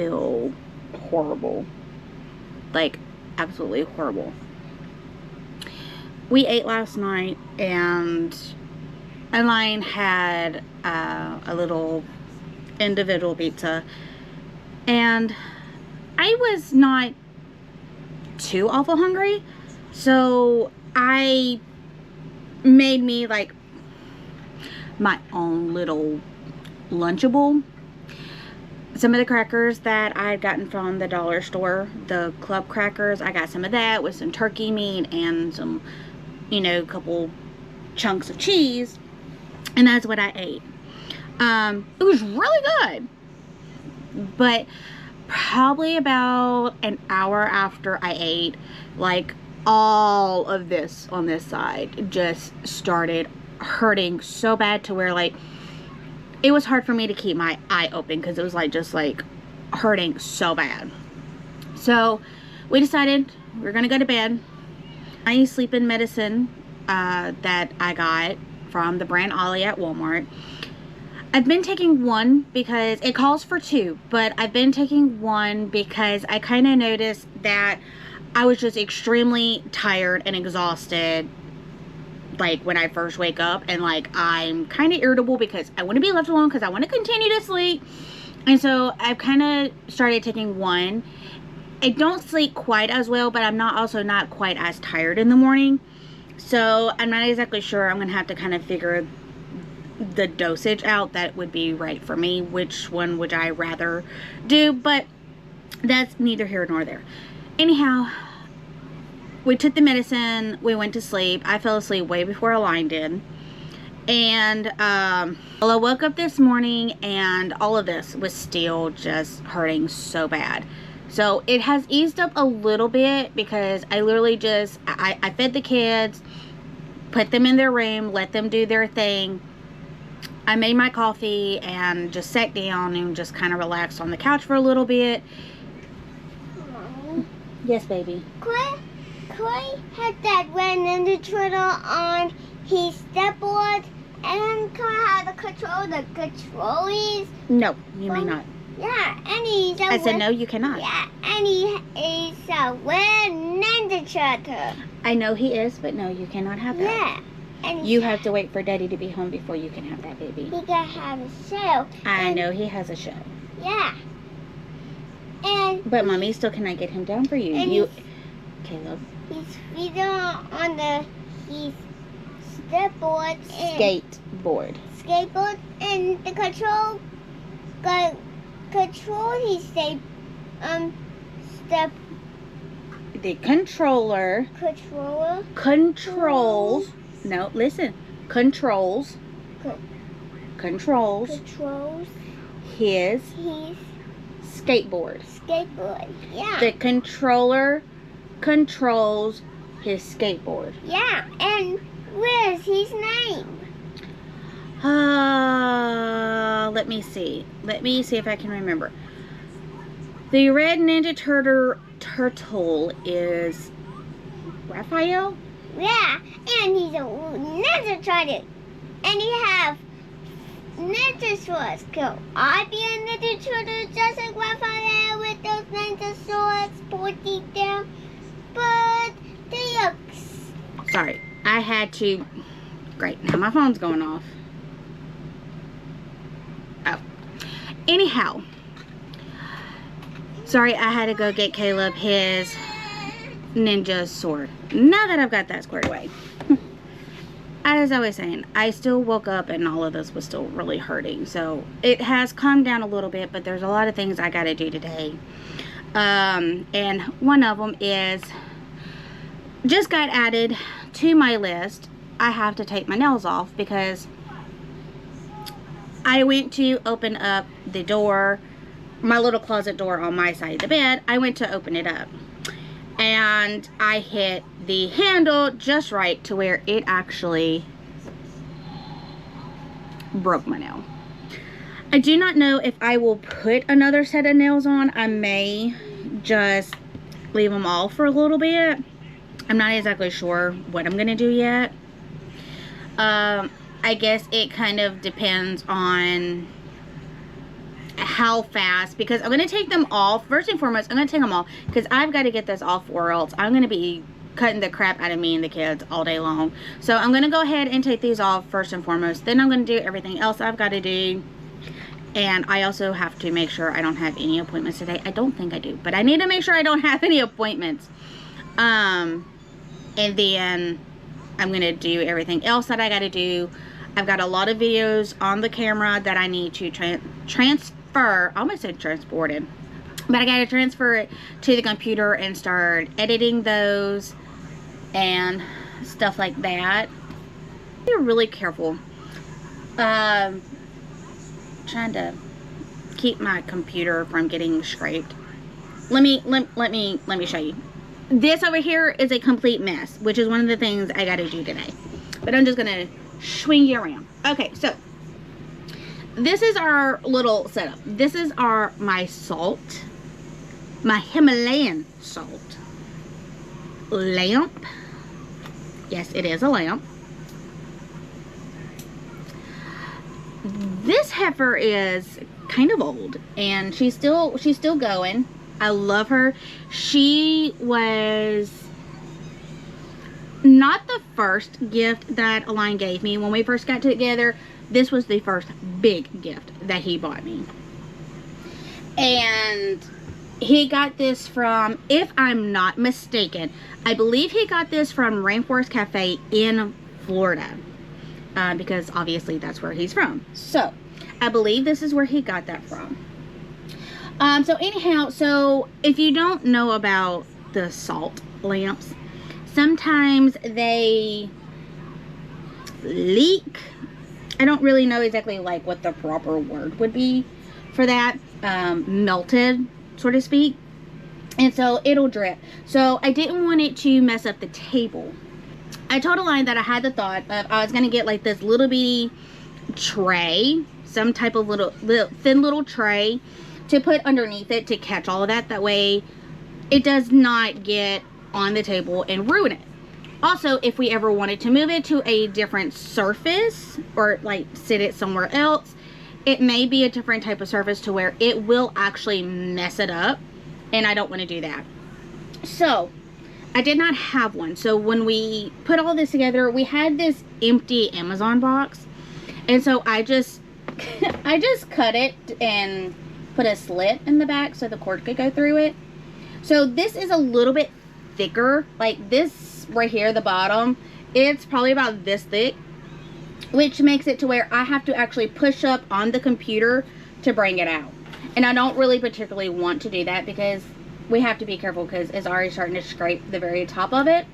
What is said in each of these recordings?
feel horrible. Like, absolutely horrible. We ate last night, and Elaine had a little individual pizza, and I was not too awful hungry, so I made me like my own little Lunchable. Some of the crackers that I had gotten from the dollar store, the club crackers, I got some of that with some turkey meat and some, you know, a couple chunks of cheese, and that's what I ate. It was really good, but probably about an hour after I ate, like, all of this on this side just started hurting so bad to where, like, it was hard for me to keep my eye open because it was like just like hurting so bad. So we decided we were gonna go to bed. My sleeping medicine that I got from the brand Ollie at Walmart, I've been taking one because it calls for 2, but I've been taking one because I kind of noticed that I was just extremely tired and exhausted, like when I first wake up, and like I'm kind of irritable because I want to be left alone because I want to continue to sleep. And so I've kind of started taking one. I don't sleep quite as well, but I'm also not quite as tired in the morning, so I'm not exactly sure. I'm gonna have to kind of figure the dosage out that would be right for me, which one would I rather do, but that's neither here nor there. Anyhow, we took the medicine, we went to sleep. I fell asleep way before Elaine did. And well, I woke up this morning and all of this was still just hurting so bad. So it has eased up a little bit because I literally just, I fed the kids, put them in their room, let them do their thing. I made my coffee and just sat down and just kind of relaxed on the couch for a little bit. Mommy. Yes, baby. Clay had that red Ninja Turtle on his stepboard, and Clay had the controllers. No, you may not. Yeah, and he's a I said no, you cannot. Yeah, and he is a red Ninja Turtle. I know he is, but no, you cannot have that. Yeah. And You have to wait for Daddy to be home before you can have that, baby. He can have a show. I know he has a show. Yeah. And But Mommy still cannot get him down for you. And Caleb. His feet are on his stepboard and Skateboard. and the control his step The controller controls. No, listen. Controls his skateboard. Yeah. The controller controls his skateboard. Yeah, and where's his name? Let me see. Let me see if I can remember. The red Ninja Turtle is Raphael? Yeah, and he's a Ninja Turtle. And he have Ninja swords. Can I be a Ninja Turtle just like Raphael with those Ninja swords pointing down? But they are... Sorry, I had to... Great, now my phone's going off. Oh. Anyhow. Sorry, I had to go get Caleb his ninja sword. Now that I've got that squared away. As I was saying, I still woke up and all of this was still really hurting. So it has calmed down a little bit, but there's a lot of things I got to do today. And one of them is, just got added to my list, I have to take my nails off because I went to open up the door, my little closet door on my side of the bed. I went to open it up and I hit the handle just right to where it actually broke my nail. I do not know if I will put another set of nails on. I may just leave them off for a little bit. I'm not exactly sure what I'm gonna do yet. I guess it kind of depends on how fast, because I'm going to take them off. First and foremost, I'm going to take them off because I've got to get this off, or else I'm going to be cutting the crap out of me and the kids all day long. So I'm going to go ahead and take these off first and foremost. Then I'm going to do everything else I've got to do. And I also have to make sure I don't have any appointments today. I don't think I do, but I need to make sure I don't have any appointments. And then I'm going to do everything else that I got to do. I've got a lot of videos on the camera that I need to transfer. I almost said transported. But I got to transfer it to the computer and start editing those and stuff like that. Be really careful. Trying to keep my computer from getting scraped. Let me show you. This over here is a complete mess, which is one of the things I got to do today. But I'm just gonna swing you around. Okay, so this is our little setup. This is my salt, my Himalayan salt lamp. Yes, it is a lamp. This heifer is kind of old, and she's still going. I love her. She was not the first gift that Align gave me when we first got together. This was the first big gift that he bought me. And he got this from, if I'm not mistaken, I believe he got this from Rainforest Cafe in Florida. Because obviously that's where he's from. So, I believe this is where he got that from. So anyhow, so if you don't know about the salt lamps, sometimes they leak. I don't really know exactly like what the proper word would be for that. Melted, so to speak. And so it'll drip. So I didn't want it to mess up the table. I told Align that I had the thought of I was going to get like this little bitty tray, some type of little thin little tray to put underneath it to catch all of that. That way it does not get on the table and ruin it. Also, if we ever wanted to move it to a different surface or like sit it somewhere else, it may be a different type of surface to where it will actually mess it up, and I don't want to do that. So I did not have one. So when we put all this together, we had this empty Amazon box, and so I just cut it and put a slit in the back so the cord could go through it. So this is a little bit thicker, like this right here, the bottom, it's probably about this thick, which makes it to where I have to actually push up on the computer to bring it out. And I don't really particularly want to do that because we have to be careful because it's already starting to scrape the very top of it.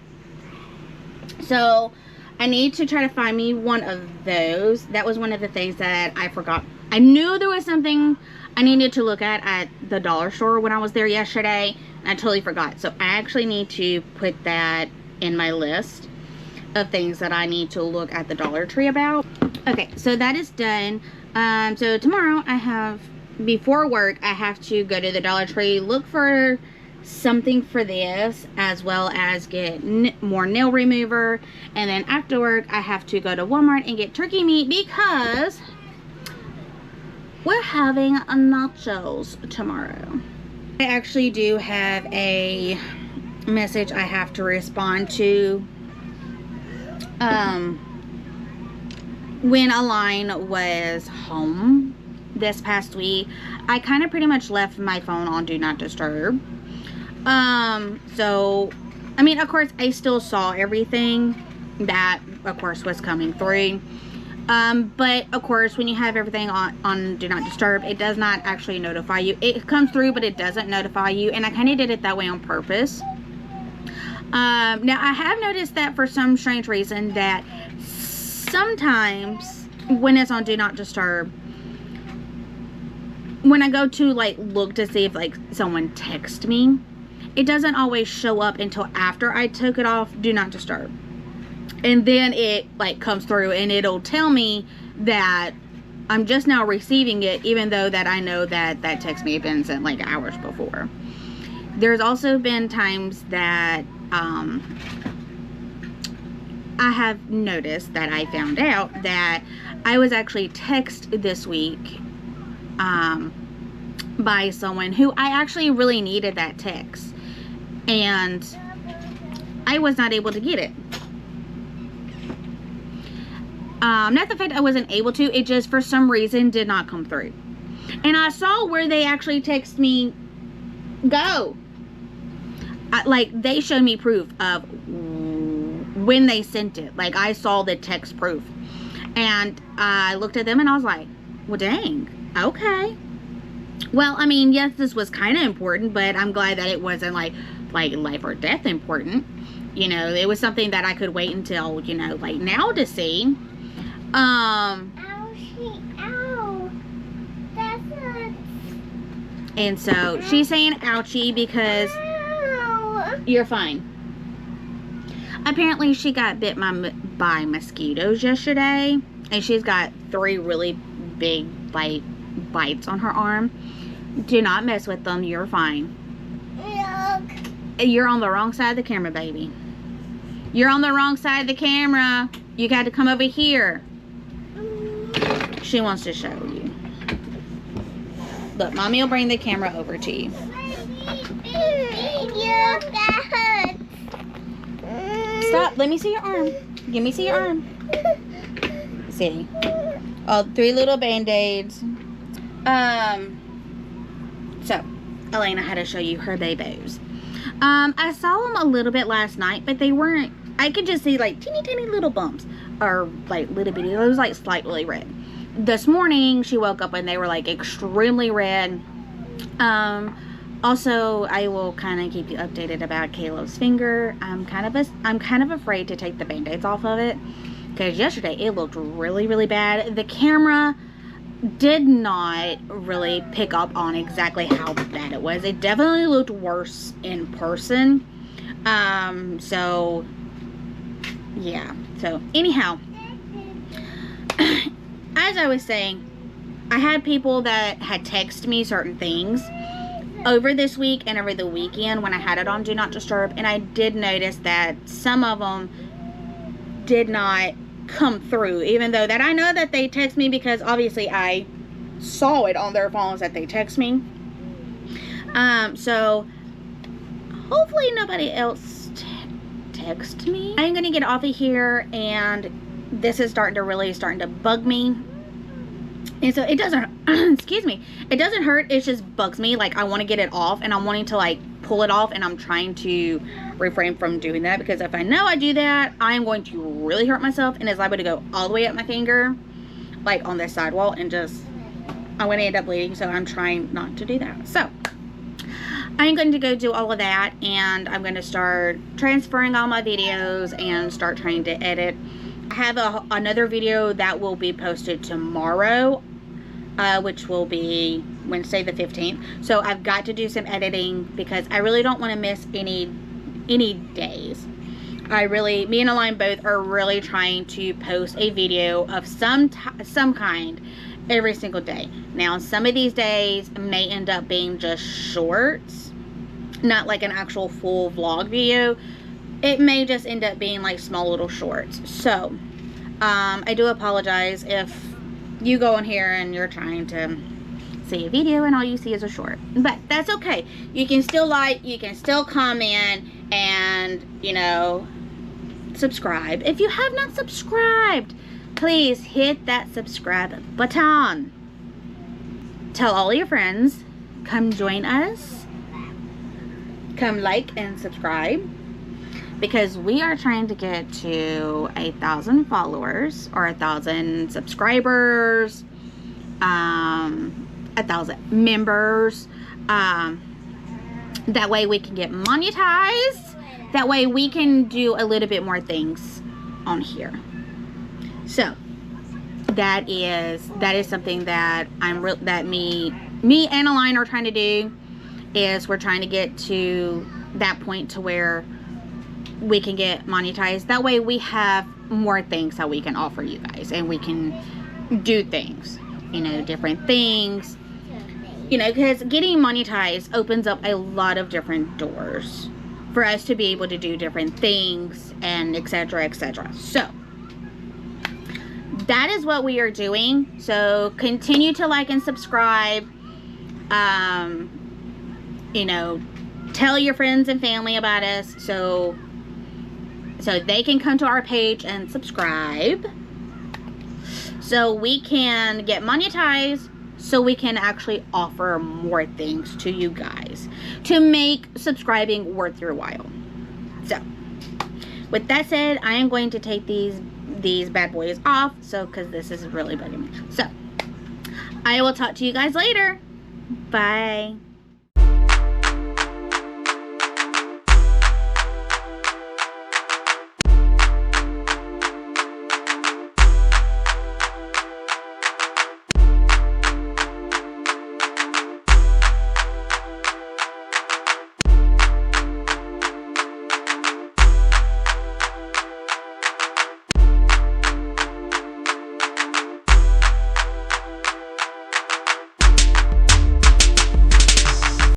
So I need to try to find me one of those. That was one of the things that I forgot. I knew there was something I needed to look at the dollar store when I was there yesterday. I totally forgot. So I actually need to put that in my list of things that I need to look at the Dollar Tree about. Okay, so that is done. So tomorrow I have, before work, I have to go to the Dollar Tree, look for something for this, as well as get more nail remover. And then after work, I have to go to Walmart and get turkey meat because we're having a nachos tomorrow. I actually do have a message I have to respond to. When Align was home this past week, I kind of pretty much left my phone on Do Not Disturb. So, I mean, of course, I still saw everything that, of course, was coming through. But, of course, when you have everything on Do Not Disturb, it does not actually notify you. It comes through, but it doesn't notify you. And I kind of did it that way on purpose. Now, I have noticed that for some strange reason that sometimes when it's on Do Not Disturb, when I go to, like, look to see if, like, someone texts me, it doesn't always show up until after I took it off Do Not Disturb. And then it, like, comes through and it'll tell me that I'm just now receiving it, even though that I know that that text may have been sent, like, hours before. There's also been times that I have noticed that I found out that I was actually texted this week by someone who I actually really needed that text, and I was not able to get it. Not the fact I wasn't able to, it just for some reason did not come through. And I saw where they actually text me go. Like, they showed me proof of when they sent it. Like, I saw the text proof. And I looked at them and I was like, well, dang, okay. Well, I mean, yes, this was kind of important, but I'm glad that it wasn't like life or death important. You know, it was something that I could wait until, you know, like now to see. Ow. That hurts. And so she's saying ouchie because you're fine. Apparently she got bit by mosquitoes yesterday, and she's got 3 really big bites on her arm. Do not mess with them. You're fine. Yuck. You're on the wrong side of the camera, baby. You're on the wrong side of the camera. You got to come over here. She wants to show you. Look, mommy will bring the camera over to you. That hurts. Stop. Let me see your arm. Give me see your arm. See. Oh, 3 little band-aids. So, Elena had to show you her babos. I saw them a little bit last night, but they weren't, I could just see like teeny little bumps, or like little bitty, it was like slightly red. This morning she woke up and they were like extremely red. Also, I will kind of keep you updated about Caleb's finger. I'm kind of afraid to take the band-aids off of it, because yesterday it looked really bad. The camera did not really pick up on exactly how bad it was. It definitely looked worse in person. So yeah. So anyhow, as I was saying, I had people that had texted me certain things over this week and over the weekend when I had it on Do Not Disturb, and I did notice that some of them did not come through, even though that I know that they text me, because obviously I saw it on their phones that they text me. So hopefully nobody else text me. I'm gonna get off of here, and this is starting to bug me. And so it doesn't excuse me, it doesn't hurt, it just bugs me. Like, I want to get it off, and I'm wanting to like pull it off, and I'm trying to refrain from doing that, because if I know I do that, I'm going to really hurt myself, and it's liable to go all the way up my finger, like on this sidewall, and just I'm going to end up bleeding. So I'm trying not to do that. So I'm going to go do all of that, and I'm going to start transferring all my videos and start trying to edit. I have another video that will be posted tomorrow, which will be Wednesday the 15th. So I've got to do some editing, because I really don't want to miss any days. Me and Aline both are really trying to post a video of some kind every single day. Now, some of these days may end up being just shorts, not like an actual full vlog video. It may just end up being like small little shorts. So I do apologize if you go in here and you're trying to see a video and all you see is a short, but that's okay. You can still like, you can still comment, and you know, subscribe. If you have not subscribed, please hit that subscribe button. Tell all your friends, come join us, come like and subscribe, because we are trying to get to 1,000 followers, or 1,000 subscribers, 1,000 members. That way we can get monetized. That way we can do a little bit more things on here. So that is something that me and Aline are trying to do. Is we're trying to get to that point to where we can get monetized. That way we have more things that we can offer you guys, and we can do things, you know, different things, you know, because getting monetized opens up a lot of different doors for us to be able to do different things, and etc, etc. So that is what we are doing. So continue to like and subscribe. You know, tell your friends and family about us so they can come to our page and subscribe, so we can get monetized, so we can actually offer more things to you guys to make subscribing worth your while. So with that said, I am going to take these bad boys off, so because this is really bugging me. So I will talk to you guys later. Bye.